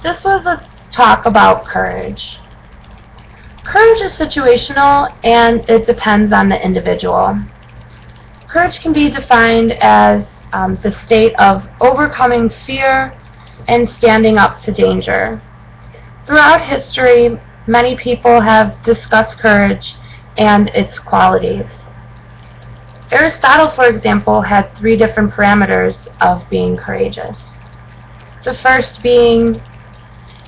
This was a talk about courage. Courage is situational and it depends on the individual. Courage can be defined as the state of overcoming fear and standing up to danger. Throughout history, many people have discussed courage and its qualities. Aristotle, for example, had 3 different parameters of being courageous. The first being,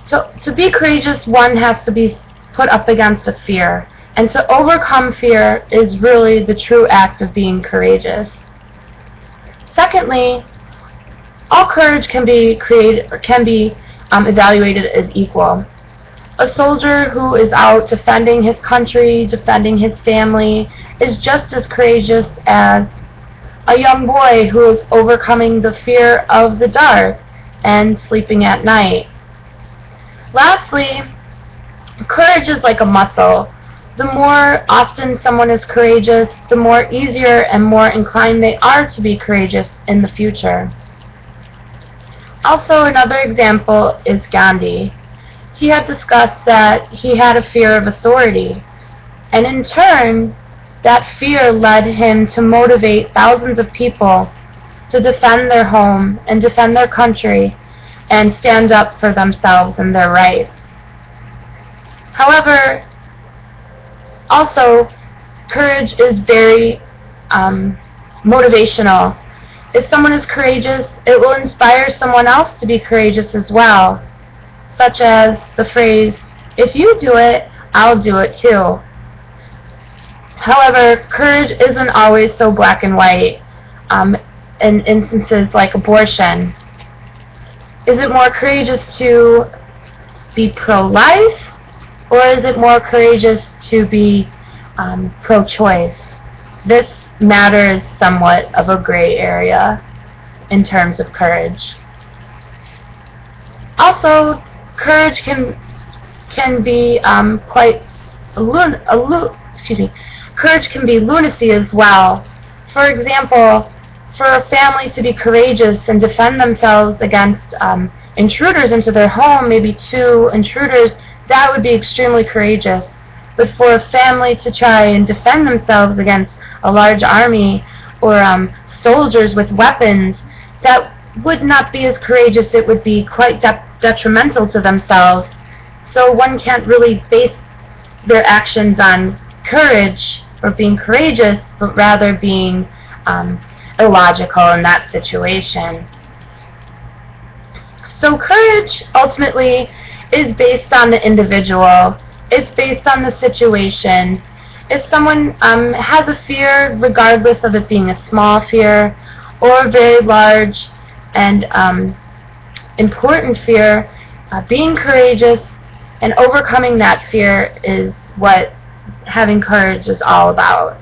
to be courageous, one has to be put up against a fear, and to overcome fear is really the true act of being courageous. Secondly, all courage can be evaluated as equal. A soldier who is out defending his country, defending his family, is just as courageous as a young boy who is overcoming the fear of the dark and sleeping at night. Lastly, courage is like a muscle. The more often someone is courageous, the more easier and more inclined they are to be courageous in the future. Also, another example is Gandhi. He had discussed that he had a fear of authority, and in turn, that fear led him to motivate thousands of people to defend their home and defend their country and stand up for themselves and their rights. However, also, courage is very motivational. If someone is courageous, it will inspire someone else to be courageous as well, such as the phrase, "If you do it, I'll do it too." However, courage isn't always so black and white in instances like abortion. Is it more courageous to be pro-life, or is it more courageous to be pro-choice? This matter is somewhat of a gray area in terms of courage. Also, courage can be courage can be lunacy as well. For example, for a family to be courageous and defend themselves against intruders into their home, maybe 2 intruders, that would be extremely courageous. But for a family to try and defend themselves against a large army or soldiers with weapons, that would not be as courageous. It would be quite detrimental to themselves. So one can't really base their actions on courage or being courageous, but rather being illogical in that situation. So courage ultimately is based on the individual. It's based on the situation. If someone has a fear, regardless of it being a small fear or a very large and important fear, being courageous and overcoming that fear is what having courage is all about.